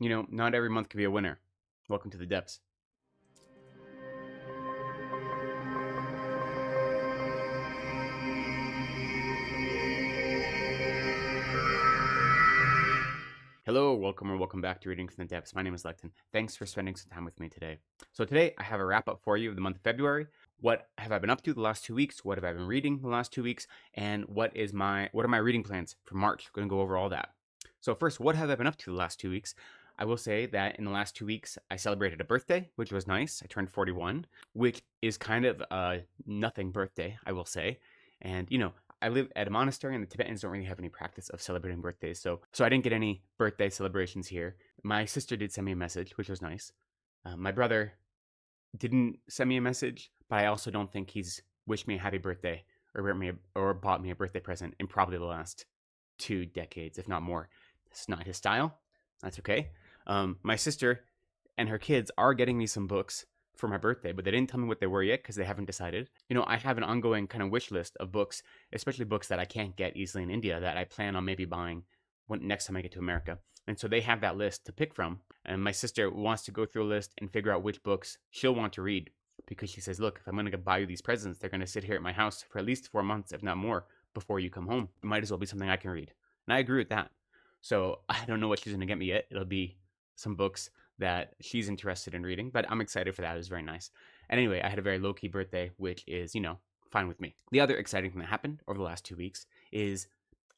Not every month can be a winner. Welcome to the depths. Hello, welcome back to Reading from the Depths. My name is Lecton. Thanks for spending some time with me today. So today I have a wrap up for you of the month of February. What have I been up to the last 2 weeks? What have I been reading the last 2 weeks? And what are my reading plans for March? We're going to go over all that. So first, what have I been up to the last 2 weeks? I will say that in the last 2 weeks, I celebrated a birthday, which was nice. I turned 41, which is kind of a nothing birthday, I will say. And, I live at a monastery, and the Tibetans don't really have any practice of celebrating birthdays, so I didn't get any birthday celebrations here. My sister did send me a message, which was nice. My brother didn't send me a message, but I also don't think he's wished me a happy birthday or bought me a birthday present in probably the last 2 decades, if not more. It's not his style. That's okay. My sister and her kids are getting me some books for my birthday, but they didn't tell me what they were yet because they haven't decided. I have an ongoing kind of wish list of books, especially books that I can't get easily in India that I plan on maybe buying next time I get to America. And so they have that list to pick from. And my sister wants to go through a list and figure out which books she'll want to read, because she says, look, if I'm going to buy you these presents, they're going to sit here at my house for at least 4 months, if not more, before you come home. It might as well be something I can read. And I agree with that. So I don't know what she's going to get me yet. It'll be some books that she's interested in reading, but I'm excited for that. It was very nice. And anyway, I had a very low-key birthday, which is, fine with me. The other exciting thing that happened over the last 2 weeks is,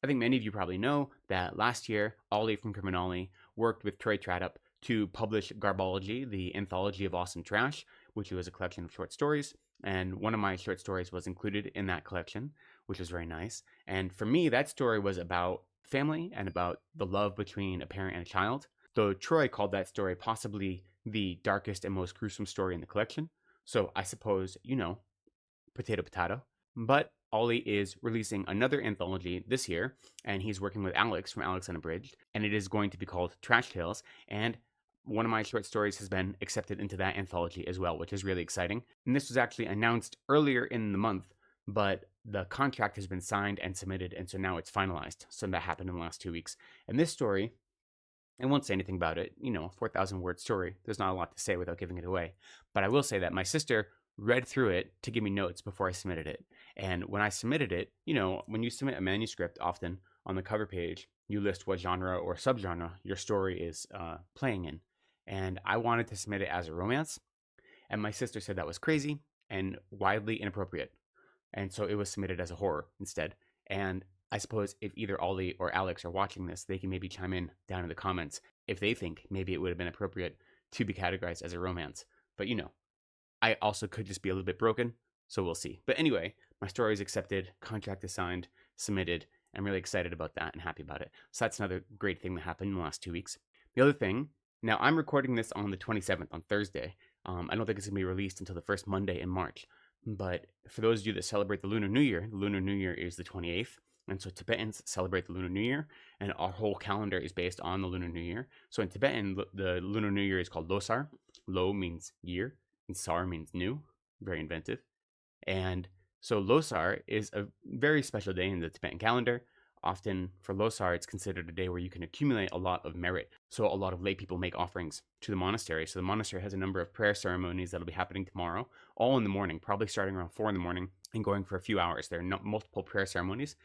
I think many of you probably know that last year, Ollie from CriminOlly worked with Troy Tradup to publish GARBOLOGY, the Anthology of Awesome Trash, which was a collection of short stories. And one of my short stories was included in that collection, which was very nice. And for me, that story was about family and about the love between a parent and a child. Though Troy called that story possibly the darkest and most gruesome story in the collection. So I suppose, potato potato. But Ollie is releasing another anthology this year, and he's working with Alex from Alex Unabridged, and it is going to be called Trash Tales, and one of my short stories has been accepted into that anthology as well, which is really exciting. And this was actually announced earlier in the month, but the contract has been signed and submitted, and so now it's finalized. So that happened in the last 2 weeks. And this story, I won't say anything about it. 4,000 word story. There's not a lot to say without giving it away. But I will say that my sister read through it to give me notes before I submitted it. And when I submitted it, when you submit a manuscript, often on the cover page, you list what genre or subgenre your story is playing in. And I wanted to submit it as a romance. And my sister said that was crazy and wildly inappropriate. And so it was submitted as a horror instead. And I suppose if either Ollie or Alex are watching this, they can maybe chime in down in the comments if they think maybe it would have been appropriate to be categorized as a romance. But I also could just be a little bit broken, so we'll see. But anyway, my story is accepted, contract is signed, submitted. I'm really excited about that and happy about it. So that's another great thing that happened in the last 2 weeks. The other thing, now I'm recording this on the 27th, on Thursday. I don't think it's going to be released until the first Monday in March. But for those of you that celebrate the Lunar New Year, the Lunar New Year is the 28th. And so Tibetans celebrate the Lunar New Year, and our whole calendar is based on the Lunar New Year. So in Tibetan, the Lunar New Year is called Losar. Lo means year, and Sar means new. Very inventive. And so Losar is a very special day in the Tibetan calendar. Often for Losar, it's considered a day where you can accumulate a lot of merit. So a lot of lay people make offerings to the monastery. So the monastery has a number of prayer ceremonies that'll be happening tomorrow, all in the morning, probably starting around 4 in the morning and going for a few hours. There are multiple prayer ceremonies.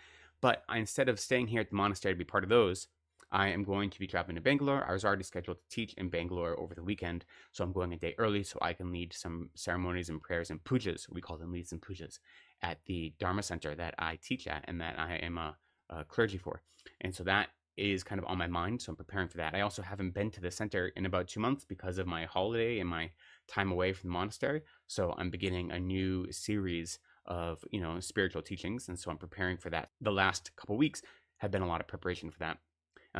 But instead of staying here at the monastery to be part of those, I am going to be traveling to Bangalore. I was already scheduled to teach in Bangalore over the weekend, so I'm going a day early so I can lead some ceremonies and prayers and pujas. We call them leads and pujas at the Dharma Center that I teach at and that I am a clergy for. And so that is kind of on my mind, so I'm preparing for that. I also haven't been to the center in about 2 months because of my holiday and my time away from the monastery, so I'm beginning a new series of spiritual teachings, and so I'm preparing for that. The last couple weeks have been a lot of preparation for that,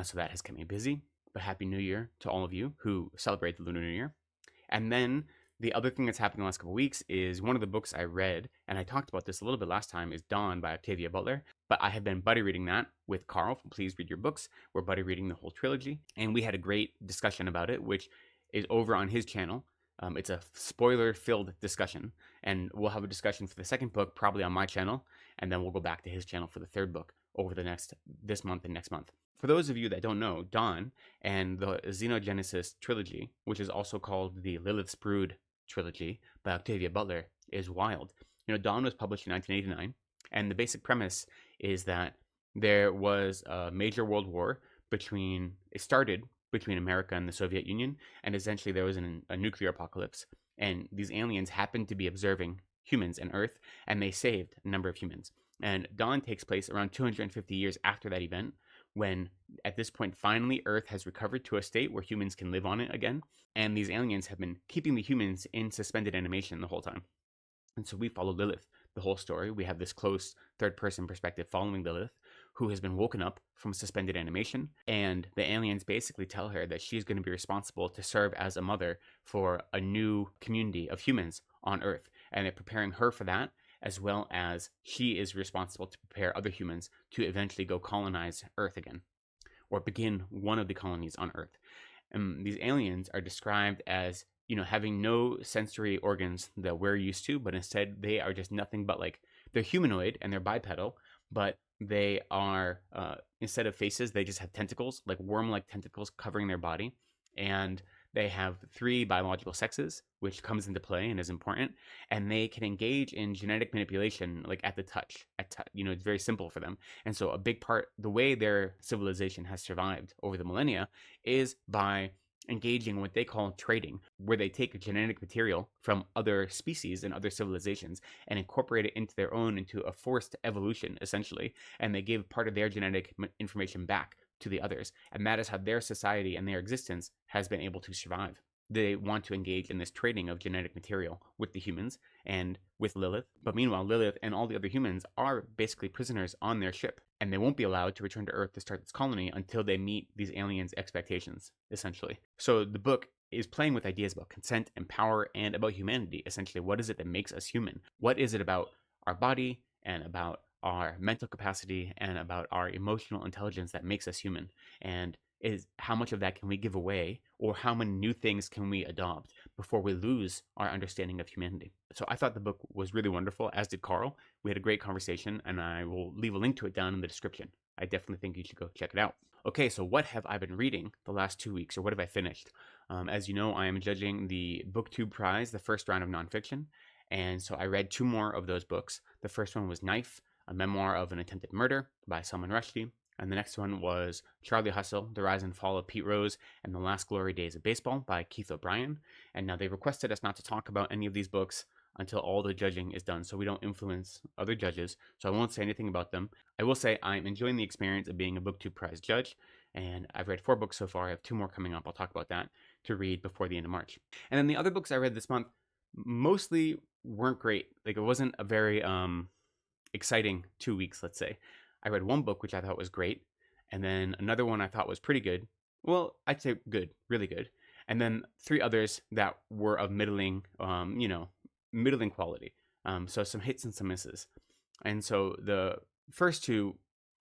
so that has kept me busy. But Happy New Year to all of you who celebrate the Lunar New Year. And then the other thing that's happened in the last couple weeks is one of the books I read, and I talked about this a little bit last time, is Dawn by Octavia Butler. But I have been buddy reading that with Carl from Please Read Your Books. We're buddy reading the whole trilogy, and we had a great discussion about it, which is over on his channel. It's a spoiler-filled discussion, and we'll have a discussion for the second book probably on my channel, and then we'll go back to his channel for the third book over this month and next month. For those of you that don't know, Dawn and the Xenogenesis trilogy, which is also called the Lilith's Brood trilogy by Octavia Butler, is wild. Dawn was published in 1989, and the basic premise is that there was a major world war it started between America and the Soviet Union, and essentially there was a nuclear apocalypse, and these aliens happened to be observing humans and Earth, and they saved a number of humans. And Dawn takes place around 250 years after that event, when at this point finally Earth has recovered to a state where humans can live on it again, and these aliens have been keeping the humans in suspended animation the whole time. And so we follow Lilith the whole story. We have this close third-person perspective following Lilith, who has been woken up from suspended animation, and the aliens basically tell her that she's going to be responsible to serve as a mother for a new community of humans on Earth, and they're preparing her for that, as well as she is responsible to prepare other humans to eventually go colonize Earth again, or begin one of the colonies on Earth. And these aliens are described as having no sensory organs that we're used to, but instead they are just nothing but they're humanoid and they're bipedal, but they are, instead of faces, they just have tentacles, like worm-like tentacles covering their body. And they have 3 biological sexes, which comes into play and is important. And they can engage in genetic manipulation, at the touch. It's very simple for them. And so a big part, the way their civilization has survived over the millennia is by engaging in what they call trading, where they take genetic material from other species and other civilizations and incorporate it into a forced evolution, essentially, and they give part of their genetic information back to the others, and that is how their society and their existence has been able to survive. They want to engage in this trading of genetic material with the humans and with Lilith. But meanwhile, Lilith and all the other humans are basically prisoners on their ship, and they won't be allowed to return to Earth to start this colony until they meet these aliens' expectations, essentially. So the book is playing with ideas about consent and power and about humanity, essentially. What is it that makes us human? What is it about our body and about our mental capacity and about our emotional intelligence that makes us human? And is how much of that can we give away, or how many new things can we adopt before we lose our understanding of humanity? So I thought the book was really wonderful, as did Carl. We had a great conversation, and I will leave a link to it down in the description. I definitely think you should go check it out. Okay, so what have I been reading the last 2 weeks, or what have I finished? As you know, I am judging the BookTube Prize, the first round of nonfiction, and so I read 2 more of those books. The first one was Knife, a memoir of an attempted murder by Salman Rushdie. And the next one was Charlie Hustle, The Rise and Fall of Pete Rose and the Last Glory Days of Baseball by Keith O'Brien. And now they requested us not to talk about any of these books until all the judging is done, so we don't influence other judges, so I won't say anything about them. I will say I'm enjoying the experience of being a BookTube Prize judge, and I've read 4 books so far. I have 2 more coming up. I'll talk about that to read before the end of March. And then the other books I read this month mostly weren't great. It wasn't a very exciting 2 weeks, let's say. I read 1 book which I thought was great, and then another one I thought was pretty good. Well, I'd say good, really good. And then 3 others that were of middling, middling quality. So some hits and some misses. And so the first 2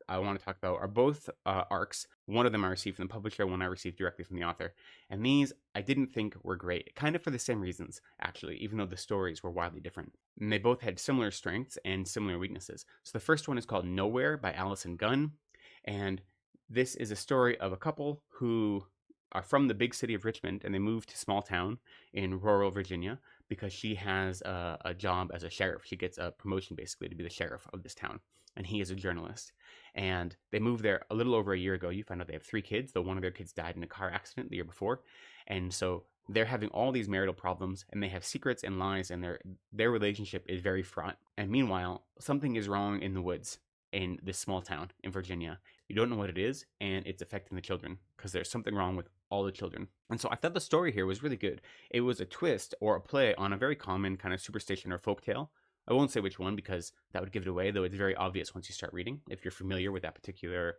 I want to talk about are both arcs. One of them I received from the publisher, one I received directly from the author. And these I didn't think were great, kind of for the same reasons, actually, even though the stories were wildly different. And they both had similar strengths and similar weaknesses. So the first one is called Nowhere by Allison Gunn. And this is a story of a couple who are from the big city of Richmond, and they move to small town in rural Virginia because she has a job as a sheriff. She gets a promotion basically to be the sheriff of this town, and he is a journalist. And they moved there a little over a year ago. You find out they have 3 kids, though one of their kids died in a car accident the year before. And so they're having all these marital problems, and they have secrets and lies, and their relationship is very fraught. And meanwhile, something is wrong in the woods in this small town in Virginia. You don't know what it is, and it's affecting the children because there's something wrong with all the children. And so I thought the story here was really good. It was a twist or a play on a very common kind of superstition or folktale. I won't say which one because that would give it away, though it's very obvious once you start reading if you're familiar with that particular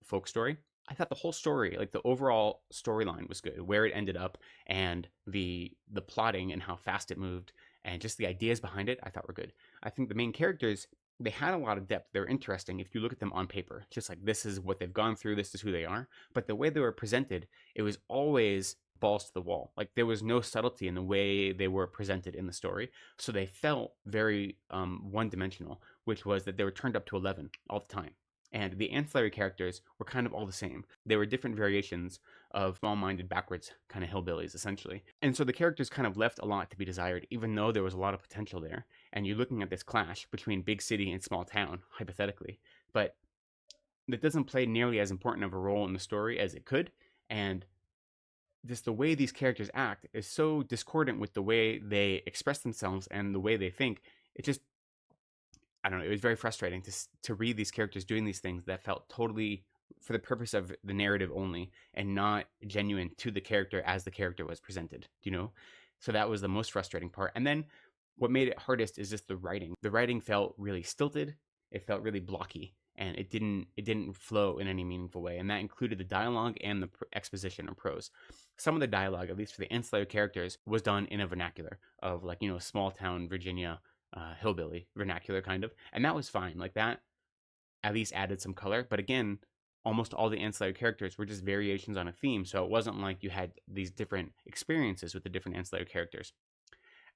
folk story. I thought the whole story, the overall storyline was good, where it ended up and the plotting and how fast it moved and just the ideas behind it I thought were good. I think the main characters, they had a lot of depth. They're interesting if you look at them on paper. Just this is what they've gone through, this is who they are. But the way they were presented, it was always balls to the wall. There was no subtlety in the way they were presented in the story. So they felt very one-dimensional, which was that they were turned up to 11 all the time. And the ancillary characters were kind of all the same. They were different variations of small-minded, backwards kind of hillbillies, essentially. And so the characters kind of left a lot to be desired, even though there was a lot of potential there. And you're looking at this clash between big city and small town, hypothetically. But that doesn't play nearly as important of a role in the story as it could. And just the way these characters act is so discordant with the way they express themselves and the way they think. It just, I don't know, it was very frustrating to read these characters doing these things that felt totally for the purpose of the narrative only and not genuine to the character as the character was presented, you know? So that was the most frustrating part. And then what made it hardest is just the writing. The writing felt really stilted. It felt really blocky, and it didn't flow in any meaningful way. And that included the dialogue and the exposition or prose. Some of the dialogue, at least for the ancillary characters, was done in a vernacular of, like, you know, small town Virginia hillbilly vernacular kind of, and that was fine. Like, that at least added some color. But again, almost all the ancillary characters were just variations on a theme, so it wasn't like you had these different experiences with the different ancillary characters.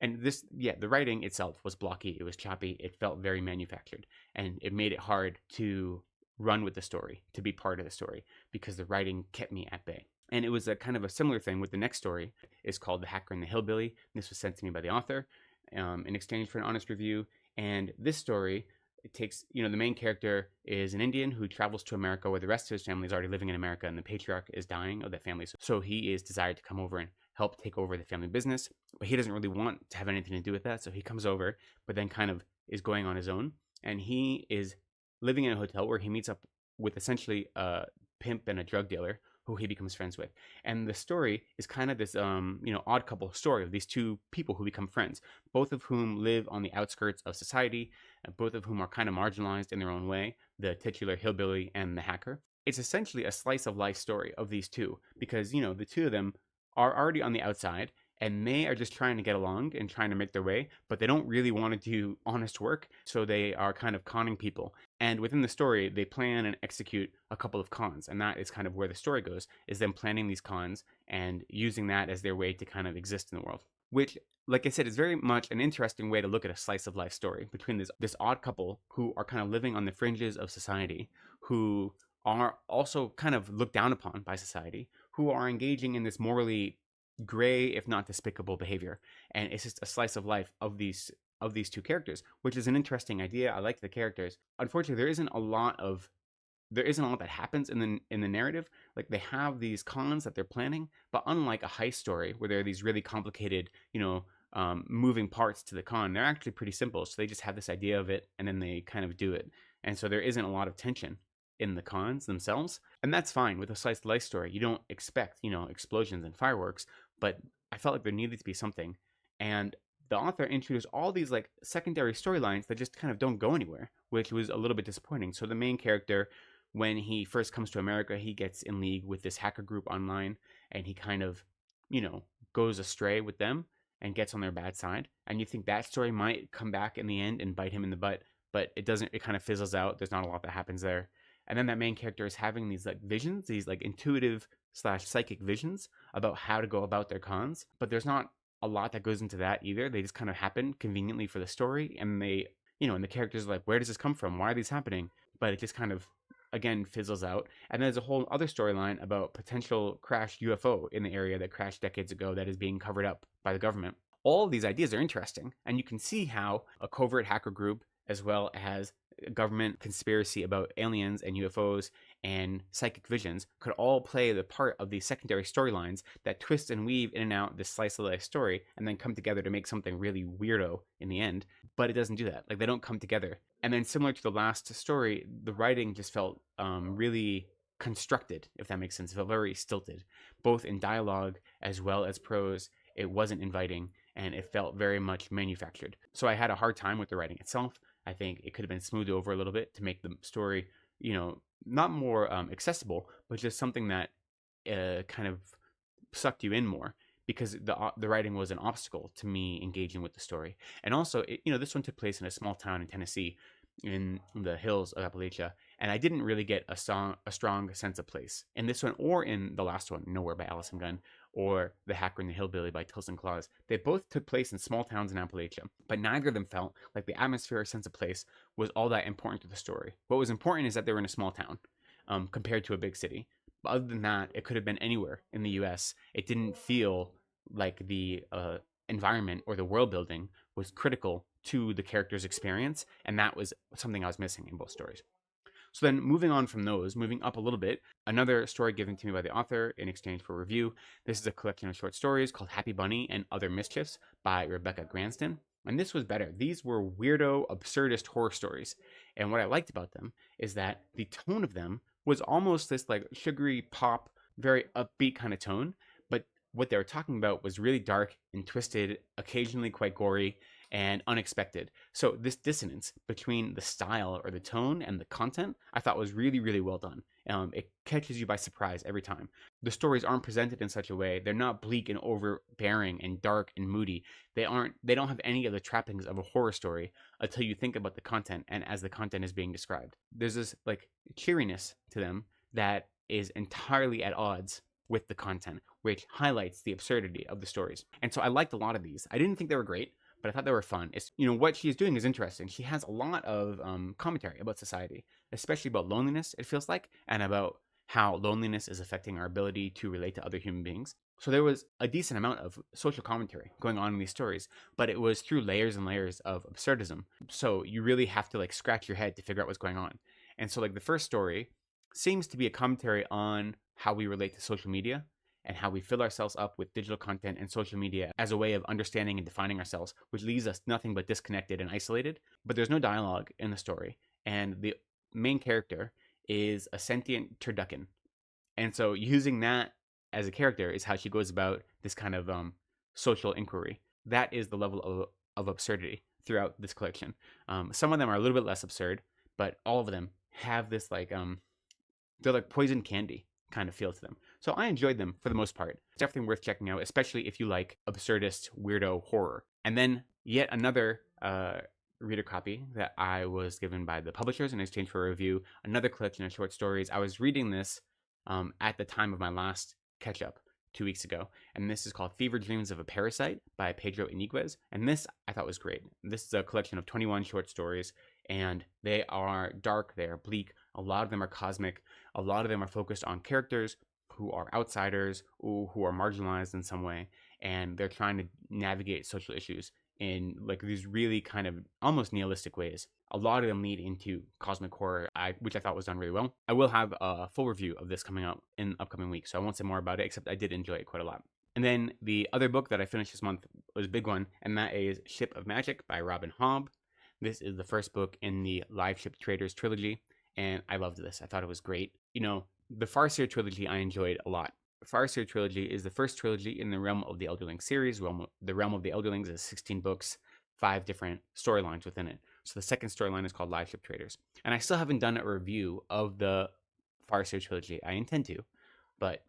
And this, yeah, the writing itself was blocky, it was choppy, it felt very manufactured, and it made it hard to run with the story, to be part of the story, because the writing kept me at bay. And it was a kind of a similar thing with the next story. It's called The Hacker and the Hillbilly. This was sent to me by the author in exchange for an honest review. And this story, it takes, you know, the main character is an Indian who travels to America where the rest of his family is already living in America, and the patriarch is dying of that family. So he is desired to come over and help take over the family business, but he doesn't really want to have anything to do with that. So he comes over, but then kind of is going on his own. And he is living in a hotel where he meets up with essentially a pimp and a drug dealer who he becomes friends with. And the story is kind of this, odd couple story of these two people who become friends, both of whom live on the outskirts of society, both of whom are kind of marginalized in their own way, the titular hillbilly and the hacker. It's essentially a slice of life story of these two, because, you know, the two of them are already on the outside, and they are just trying to get along and trying to make their way, but they don't really want to do honest work, so they are kind of conning people. And within the story, they plan and execute a couple of cons, and that is kind of where the story goes, is them planning these cons and using that as their way to kind of exist in the world. Which, like I said, is very much an interesting way to look at a slice of life story between this odd couple who are kind of living on the fringes of society, who are also kind of looked down upon by society, who are engaging in this morally gray, if not despicable, behavior. And it's just a slice of life of these two characters, which is an interesting idea. I like the characters. Unfortunately, there isn't a lot that happens in the narrative. Like, they have these cons that they're planning, but unlike a heist story where there are these really complicated, moving parts to the con, they're actually pretty simple. So they just have this idea of it, and then they kind of do it. And so there isn't a lot of tension in the cons themselves, and that's fine. With a slice of life story, you don't expect, explosions and fireworks, but I felt like there needed to be something. And the author introduced all these like secondary storylines that just kind of don't go anywhere, which was a little bit disappointing. So the main character, when he first comes to America, he gets in league with this hacker group online, and he kind of, goes astray with them and gets on their bad side. And you think that story might come back in the end and bite him in the butt, but it doesn't. It kind of fizzles out. There's not a lot that happens there. And then that main character is having these like visions, these like intuitive / psychic visions about how to go about their cons. But there's not a lot that goes into that either. They just kind of happen conveniently for the story. And they, and the characters are like, where does this come from? Why are these happening? But it just kind of, again, fizzles out. And then there's a whole other storyline about potential crashed UFO in the area that crashed decades ago that is being covered up by the government. All of these ideas are interesting. And you can see how a covert hacker group, as well as government conspiracy about aliens and UFOs and psychic visions, could all play the part of these secondary storylines that twist and weave in and out this slice of life story and then come together to make something really weirdo in the end. But it doesn't do that. Like, they don't come together. And then similar to the last story, the writing just felt really constructed, if that makes sense. It felt very stilted, both in dialogue as well as prose. It wasn't inviting, and it felt very much manufactured. So I had a hard time with the writing itself. I think it could have been smoothed over a little bit to make the story, not more accessible, but just something that kind of sucked you in more, because the writing was an obstacle to me engaging with the story. And also, this one took place in a small town in Tennessee, in the hills of Appalachia, And I didn't really get a strong sense of place in this one or in the last one, Nowhere by Allison Gunn, or The Hacker and the Hillbilly by Tilson Claus. They both took place in small towns in Appalachia, but neither of them felt like the atmosphere or sense of place was all that important to the story. What was important is that they were in a small town compared to a big city. But other than that, it could have been anywhere in the US. It didn't feel like the environment or the world building was critical to the character's experience, and that was something I was missing in both stories. So then moving on from those, moving up a little bit, another story given to me by the author in exchange for review. This is a collection of short stories called Happy Bunny and Other Mischiefs by Rebecca Granston. And this was better. These were weirdo, absurdist horror stories. And what I liked about them is that the tone of them was almost this like sugary pop, very upbeat kind of tone. But what they were talking about was really dark and twisted, occasionally quite gory and unexpected. So this dissonance between the style or the tone and the content, I thought was really, really well done. It catches you by surprise every time. The stories aren't presented in such a way. They're not bleak and overbearing and dark and moody. They don't have any of the trappings of a horror story until you think about the content and as the content is being described. There's this like cheeriness to them that is entirely at odds with the content, which highlights the absurdity of the stories. And so I liked a lot of these. I didn't think they were great, but I thought they were fun. It's, what she is doing is interesting. She has a lot of commentary about society, especially about loneliness, it feels like, and about how loneliness is affecting our ability to relate to other human beings. So there was a decent amount of social commentary going on in these stories, but it was through layers and layers of absurdism. So you really have to like scratch your head to figure out what's going on. And so like the first story seems to be a commentary on how we relate to social media and how we fill ourselves up with digital content and social media as a way of understanding and defining ourselves, which leaves us nothing but disconnected and isolated. But there's no dialogue in the story, and the main character is a sentient turducken. And so using that as a character is how she goes about this kind of social inquiry. That is the level of absurdity throughout this collection. Some of them are a little bit less absurd, but all of them have this like, they're like poison candy kind of feel to them. So I enjoyed them for the most part. It's definitely worth checking out, especially if you like absurdist, weirdo horror. And then yet another reader copy that I was given by the publishers in exchange for a review, another collection of short stories. I was reading this at the time of my last catch-up 2 weeks ago, and this is called Fever Dreams of a Parasite by Pedro Iniguez, and this I thought was great. This is a collection of 21 short stories, and they are dark, they are bleak, a lot of them are cosmic, a lot of them are focused on characters who are outsiders, who are marginalized in some way, and they're trying to navigate social issues in like these really kind of almost nihilistic ways. A lot of them lead into cosmic horror, which I thought was done really well. I will have a full review of this coming out in upcoming weeks, so I won't say more about it, except I did enjoy it quite a lot. And then the other book that I finished this month was a big one, and that is Ship of Magic by Robin Howe. This is the first book in the Live Ship Traders trilogy, and I loved this. I thought it was great. The Farseer trilogy I enjoyed a lot. The Farseer trilogy is the first trilogy in the Realm of the Elderlings series. The Realm of the Elderlings is 16 books, 5 different storylines within it. So the second storyline is called Live Ship Traders. And I still haven't done a review of the Farseer trilogy. I intend to, but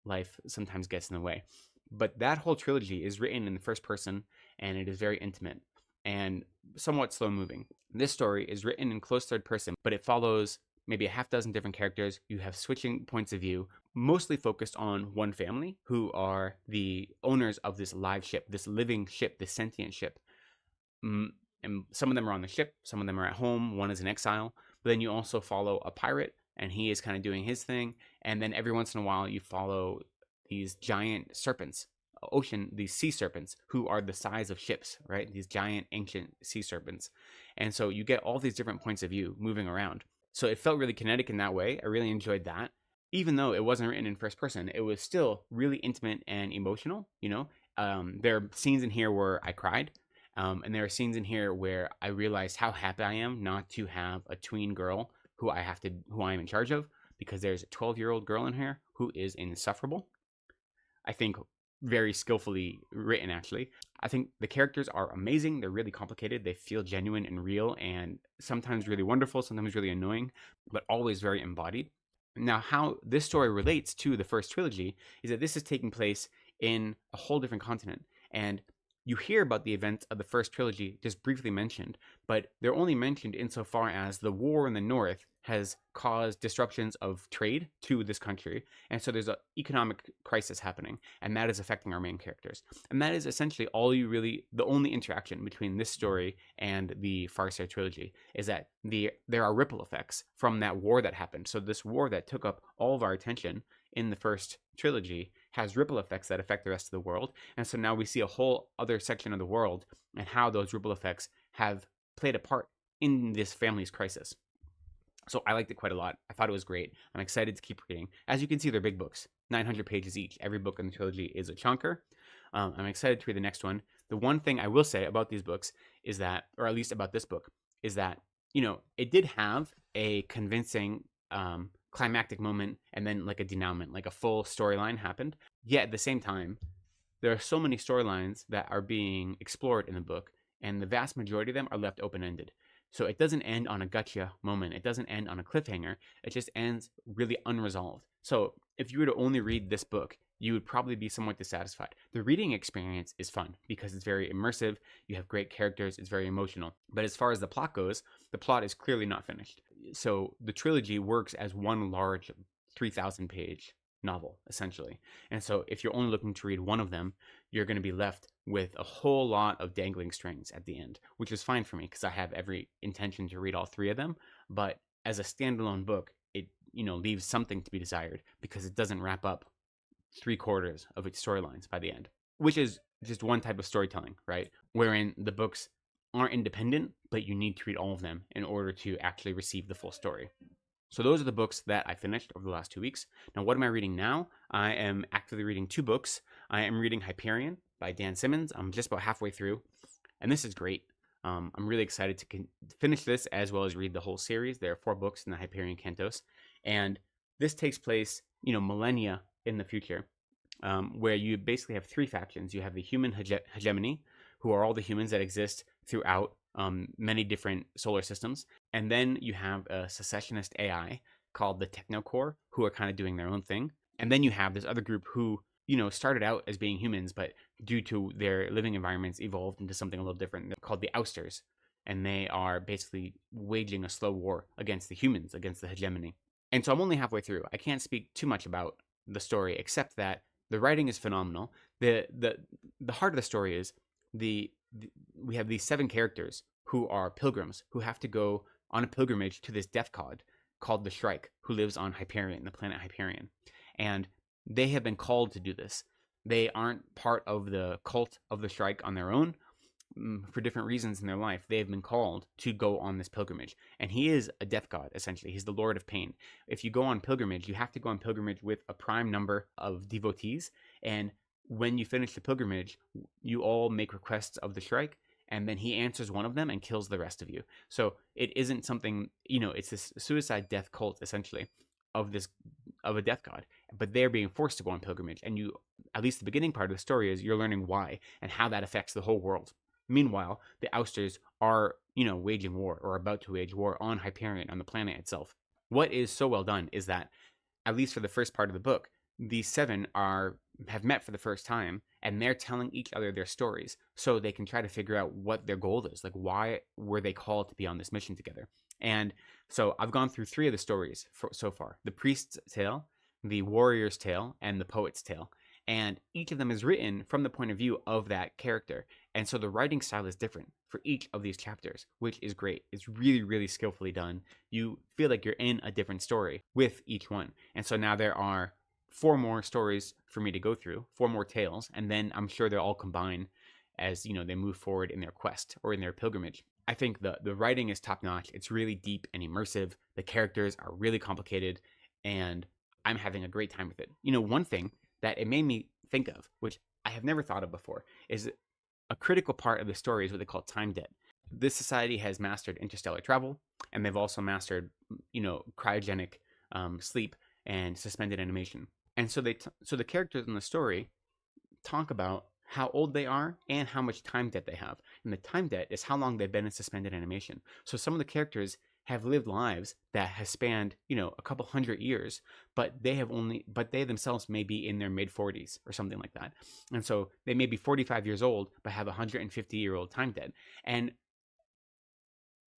life sometimes gets in the way. But that whole trilogy is written in the first person, and it is very intimate and somewhat slow moving. This story is written in close third person, but it follows maybe a half dozen different characters. You have switching points of view, mostly focused on one family who are the owners of this live ship, this living ship, this sentient ship. And some of them are on the ship, some of them are at home, one is in exile. But then you also follow a pirate, and he is kind of doing his thing. And then every once in a while, you follow these giant serpents, these sea serpents, who are the size of ships, right? These giant ancient sea serpents. And so you get all these different points of view moving around. So it felt really kinetic in that way. I really enjoyed that. Even though it wasn't written in first person, it was still really intimate and emotional. There are scenes in here where I cried. And there are scenes in here where I realized how happy I am not to have a tween girl who I am in charge of, because there's a 12-year-old girl in here who is insufferable. I think very skillfully written, actually. I think the characters are amazing. They're really complicated. They feel genuine and real, and sometimes really wonderful, sometimes really annoying, but always very embodied. Now, how this story relates to the first trilogy is that this is taking place in a whole different continent. And you hear about the events of the first trilogy just briefly mentioned, but they're only mentioned insofar as the war in the north has caused disruptions of trade to this country, and so there's an economic crisis happening, and that is affecting our main characters. And that is essentially the only interaction between this story and the Farseer trilogy, is that there are ripple effects from that war that happened. So this war that took up all of our attention in the first trilogy has ripple effects that affect the rest of the world. And so now we see a whole other section of the world and how those ripple effects have played a part in this family's crisis. So I liked it quite a lot. I thought it was great. I'm excited to keep reading. As you can see, they're big books, 900 pages each. Every book in the trilogy is a chunker. I'm excited to read the next one. The one thing I will say about these books is that, or at least about this book, is that, it did have a convincing climactic moment and then like a denouement, like a full storyline happened. Yet at the same time, there are so many storylines that are being explored in the book, and the vast majority of them are left open-ended. So it doesn't end on a gotcha moment. It doesn't end on a cliffhanger. It just ends really unresolved. So if you were to only read this book, you would probably be somewhat dissatisfied. The reading experience is fun because it's very immersive. You have great characters. It's very emotional. But as far as the plot goes, the plot is clearly not finished. So the trilogy works as one large 3,000-page novel, essentially. And so if you're only looking to read one of them, you're going to be left with a whole lot of dangling strings at the end, which is fine for me because I have every intention to read all three of them. But as a standalone book, it leaves something to be desired because it doesn't wrap up 3/4 of its storylines by the end, which is just one type of storytelling, right? Wherein the books aren't independent, but you need to read all of them in order to actually receive the full story. So those are the books that I finished over the last 2 weeks. Now, what am I reading now? I am actively reading 2 books. I am reading Hyperion by Dan Simmons. I'm just about halfway through, and this is great. I'm really excited to finish this as well as read the whole series. There are 4 books in the Hyperion Cantos, and this takes place, millennia in the future, where you basically have 3 factions. You have the human hegemony, who are all the humans that exist throughout many different solar systems. And then you have a secessionist AI called the Technocore, who are kind of doing their own thing. And then you have this other group who, started out as being humans, but due to their living environments evolved into something a little different. They're called the Ousters. And they are basically waging a slow war against the humans, against the hegemony. And so I'm only halfway through. I can't speak too much about the story, except that the writing is phenomenal. The heart of the story is we have these 7 characters who are pilgrims who have to go on a pilgrimage to this death god called the Shrike, who lives on Hyperion, the planet Hyperion. And they have been called to do this. They aren't part of the cult of the Shrike on their own. For different reasons in their life, they have been called to go on this pilgrimage. And he is a death god, essentially. He's the Lord of Pain. If you go on pilgrimage, you have to go on pilgrimage with a prime number of devotees. And when you finish the pilgrimage, you all make requests of the Shrike, and then he answers one of them and kills the rest of you. So it isn't something, it's this suicide death cult, essentially, of a death god. But they're being forced to go on pilgrimage. And at least the beginning part of the story is you're learning why and how that affects the whole world. Meanwhile, the Ousters are, waging war or about to wage war on Hyperion, on the planet itself. What is so well done is that, at least for the first part of the book, these 7 have met for the first time, and they're telling each other their stories so they can try to figure out what their goal is. Like, why were they called to be on this mission together? And so I've gone through 3 of the stories so far: the priest's tale, the warrior's tale, and the poet's tale. And each of them is written from the point of view of that character. And so the writing style is different for each of these chapters, which is great. It's really, really skillfully done. You feel like you're in a different story with each one. And so now there are 4 more stories for me to go through, 4 more tales, and then I'm sure they'll all combine as, they move forward in their quest or in their pilgrimage. I think the writing is top-notch. It's really deep and immersive. The characters are really complicated, and I'm having a great time with it. One thing that it made me think of, which I have never thought of before, is a critical part of the story is what they call time debt. This society has mastered interstellar travel, and they've also mastered, cryogenic sleep and suspended animation. And so so the characters in the story talk about how old they are and how much time debt they have. And the time debt is how long they've been in suspended animation. So some of the characters have lived lives that has spanned, a couple hundred years, but they themselves may be in their mid 40s or something like that. And so they may be 45 years old, but have a 150-year-old time dead. And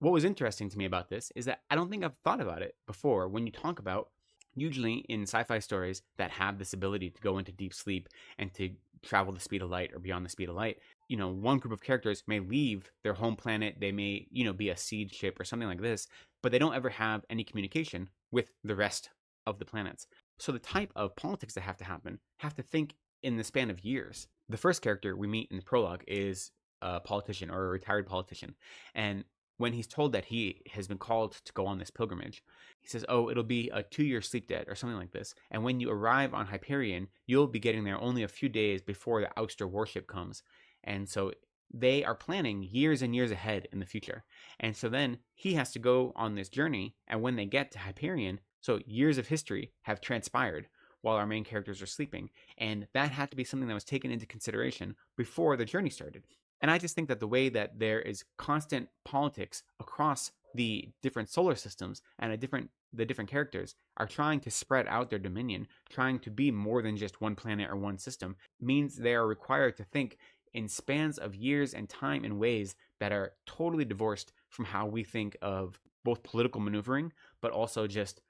what was interesting to me about this is that I don't think I've thought about it before. When you talk about, usually in sci-fi stories that have this ability to go into deep sleep and to travel the speed of light or beyond the speed of light, one group of characters may leave their home planet. They may, be a seed ship or something like this, but they don't ever have any communication with the rest of the planets. So the type of politics that have to happen have to think in the span of years. The first character we meet in the prologue is a politician, or a retired politician. And when he's told that he has been called to go on this pilgrimage, he says, oh, it'll be a 2-year sleep debt or something like this. And when you arrive on Hyperion, you'll be getting there only a few days before the ouster warship comes. And so they are planning years and years ahead in the future. And so then he has to go on this journey. And when they get to Hyperion, so years of history have transpired while our main characters are sleeping. And that had to be something that was taken into consideration before the journey started. And I just think that the way that there is constant politics across the different solar systems, and the different characters are trying to spread out their dominion, trying to be more than just one planet or one system, means they are required to think in spans of years and time in ways that are totally divorced from how we think of both political maneuvering, but also just,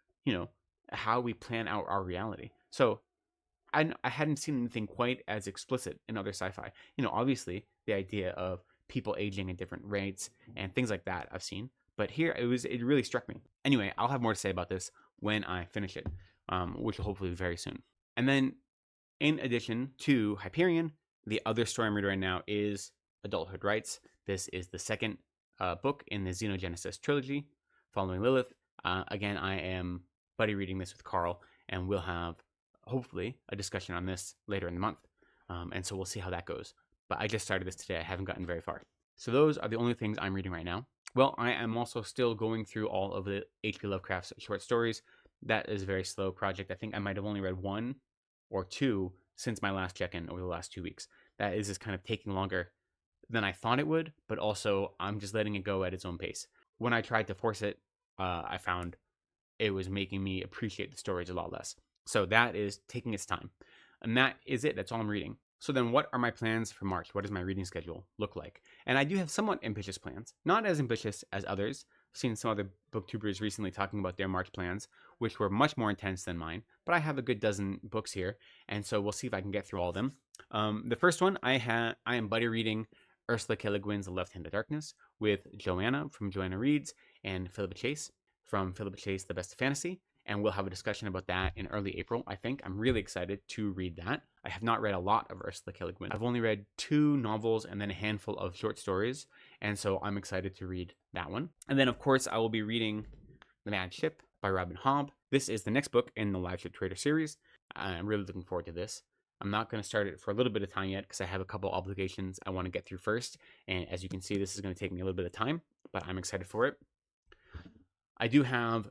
how we plan out our reality. So I hadn't seen anything quite as explicit in other sci-fi. Obviously the idea of people aging at different rates and things like that I've seen, but here it really struck me. Anyway, I'll have more to say about this when I finish it, which will hopefully be very soon. And then, in addition to Hyperion, the other story I'm reading right now is Adulthood Rights. This is the second book in the Xenogenesis trilogy, following Lilith. Again, I am buddy reading this with Carl, and we'll have hopefully a discussion on this later in the month. And so we'll see how that goes. But I just started this today. I haven't gotten very far. So those are the only things I'm reading right now. Well, I am also still going through all of the H.P. Lovecraft's short stories. That is a very slow project. I think I might have only read 1 or 2 since my last check-in over the last 2 weeks. That is just kind of taking longer than I thought it would, but also I'm just letting it go at its own pace. When I tried to force it, I found it was making me appreciate the stories a lot less. So that is taking its time. And that is it. That's all I'm reading. So then what are my plans for March? What does my reading schedule look like? And I do have somewhat ambitious plans. Not as ambitious as others. I've seen some other booktubers recently talking about their March plans, which were much more intense than mine. But I have a good dozen books here, and so we'll see if I can get through all of them. The first one, I am buddy reading Ursula K. Le Guin's The Left-Handed Darkness with Joanna from Joanna Reads and Philippa Chase from Philippa Chase, The Best of Fantasy. And we'll have a discussion about that in early April, I think. I'm really excited to read that. I have not read a lot of Ursula K. Le Guin. I've only read 2 novels and then a handful of short stories, and so I'm excited to read that one. And then, of course, I will be reading The Mad Ship by Robin Hobb. This is the next book in the Live Ship Trader series. I'm really looking forward to this. I'm not going to start it for a little bit of time yet because I have a couple obligations I want to get through first. And as you can see, this is going to take me a little bit of time, but I'm excited for it. I do have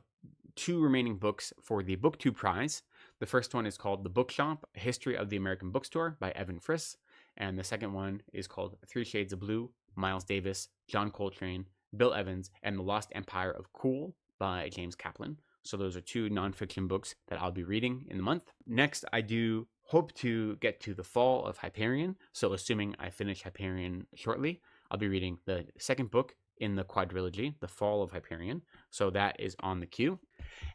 2 remaining books for the BookTube Prize. The first one is called The Bookshop, A History of the American Bookstore by Evan Friss. And the second one is called 3 Shades of Blue, Miles Davis, John Coltrane, Bill Evans, and The Lost Empire of Cool by James Kaplan. So those are 2 nonfiction books that I'll be reading in the month. Next, I do hope to get to the fall of Hyperion. So assuming I finish Hyperion shortly, I'll be reading the second book in the quadrilogy, The Fall of Hyperion. So that is on the queue.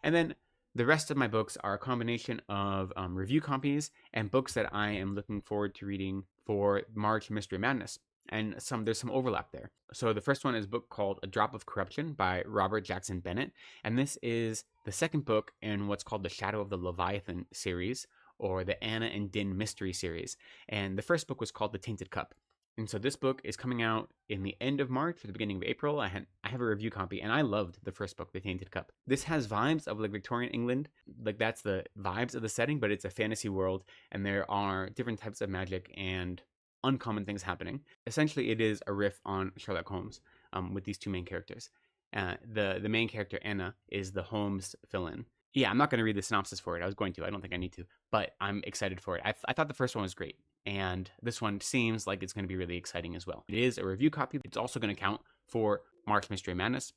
And then the rest of my books are a combination of review copies and books that I am looking forward to reading for March Mystery Madness. And there's some overlap there. So the first one is a book called A Drop of Corruption by Robert Jackson Bennett. And this is the second book in what's called the Shadow of the Leviathan series, or the Anna and Din mystery series. And the first book was called The Tainted Cup. And so this book is coming out in the end of March or the beginning of April. I have a review copy, and I loved the first book, The Tainted Cup. This has vibes of like Victorian England. Like that's the vibes of the setting, but it's a fantasy world, and there are different types of magic and uncommon things happening. Essentially, it is a riff on Sherlock Holmes with these 2 main characters. The main character, Anna, is the Holmes fill-in. Yeah, I'm not going to read the synopsis for it. I was going to. I don't think I need to. But I'm excited for it. I thought the first one was great. And this one seems like it's going to be really exciting as well. It is a review copy. It's also going to count for March Mystery Madness.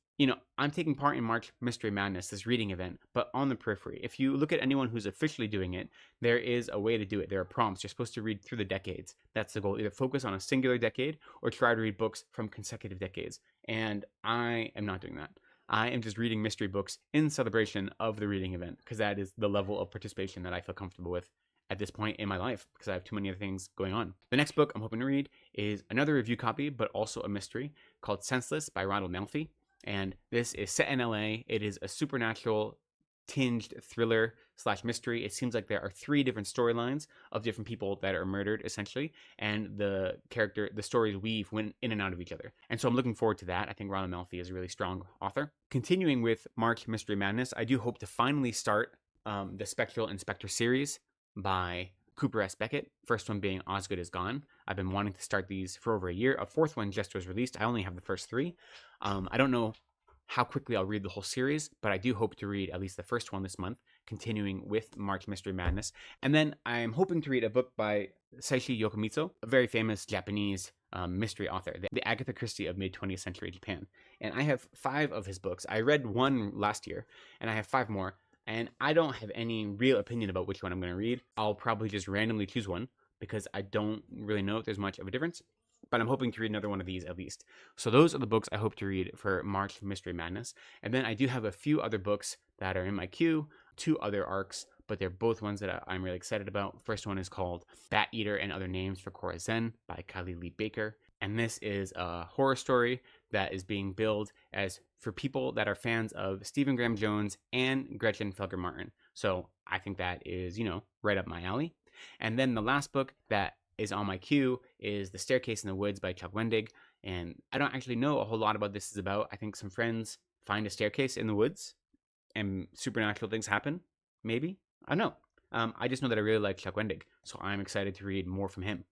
I'm taking part in March Mystery Madness, this reading event, but on the periphery. If you look at anyone who's officially doing it, there is a way to do it. There are prompts. You're supposed to read through the decades. That's the goal. Either focus on a singular decade or try to read books from consecutive decades. And I am not doing that. I am just reading mystery books in celebration of the reading event because that is the level of participation that I feel comfortable with at this point in my life because I have too many other things going on. The next book I'm hoping to read is another review copy, but also a mystery called Senseless by Ronald Malfi. And this is set in LA. It is a supernatural tinged thriller / mystery. It seems like there are 3 different storylines of different people that are murdered, essentially, and the stories weave in and out of each other. And so I'm looking forward to that. I think Ronald Malfi is a really strong author. Continuing with March Mystery Madness, I do hope to finally start the Spectral Inspector series by Cooper S. Beckett, first one being Osgood is Gone. I've been wanting to start these for over a year. A 4th one just was released. I only have the first 3. I don't know how quickly I'll read the whole series, but I do hope to read at least the first one this month, continuing with March Mystery Madness. And then I'm hoping to read a book by Seishi Yokomitsu, a very famous Japanese mystery author, the Agatha Christie of mid-20th century Japan. And I have 5 of his books. I read 1 last year, and I have 5 more. And I don't have any real opinion about which one I'm going to read. I'll probably just randomly choose one because I don't really know if there's much of a difference. But I'm hoping to read another one of these at least. So those are the books I hope to read for March Mystery Madness. And then I do have a few other books that are in my queue, 2 other arcs, but they're both ones that I'm really excited about. First one is called Bat Eater and Other Names for Cora Zen by Kylie Lee Baker. And this is a horror story that is being billed as for people that are fans of Stephen Graham Jones and Gretchen Felger Martin. So I think that is, right up my alley. And then the last book that is on my queue is The Staircase in the Woods by Chuck Wendig. And I don't actually know a whole lot about this is about. I think some friends find a staircase in the woods and supernatural things happen. Maybe. I don't know. I just know that I really like Chuck Wendig. So I'm excited to read more from him.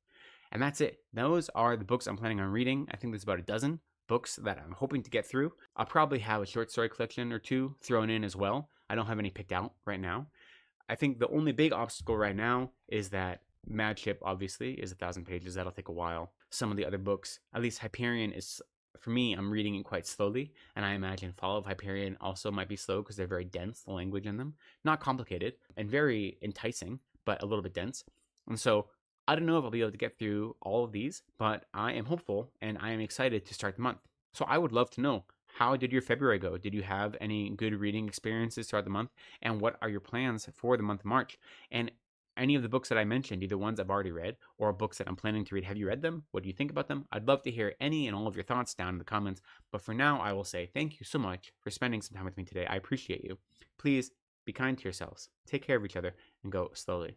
And that's it. Those are the books I'm planning on reading. I think there's about a dozen books that I'm hoping to get through. I'll probably have a short story collection or 2 thrown in as well. I don't have any picked out right now. I think the only big obstacle right now is that Mad Ship, obviously, is 1,000 pages. That'll take a while. Some of the other books, at least Hyperion is, for me, I'm reading it quite slowly. And I imagine Fall of Hyperion also might be slow because they're very dense, the language in them. Not complicated and very enticing, but a little bit dense. And so I don't know if I'll be able to get through all of these, but I am hopeful and I am excited to start the month. So I would love to know, how did your February go? Did you have any good reading experiences throughout the month? And what are your plans for the month of March? And any of the books that I mentioned, either ones I've already read or books that I'm planning to read, have you read them? What do you think about them? I'd love to hear any and all of your thoughts down in the comments. But for now, I will say thank you so much for spending some time with me today. I appreciate you. Please be kind to yourselves, take care of each other, and go slowly.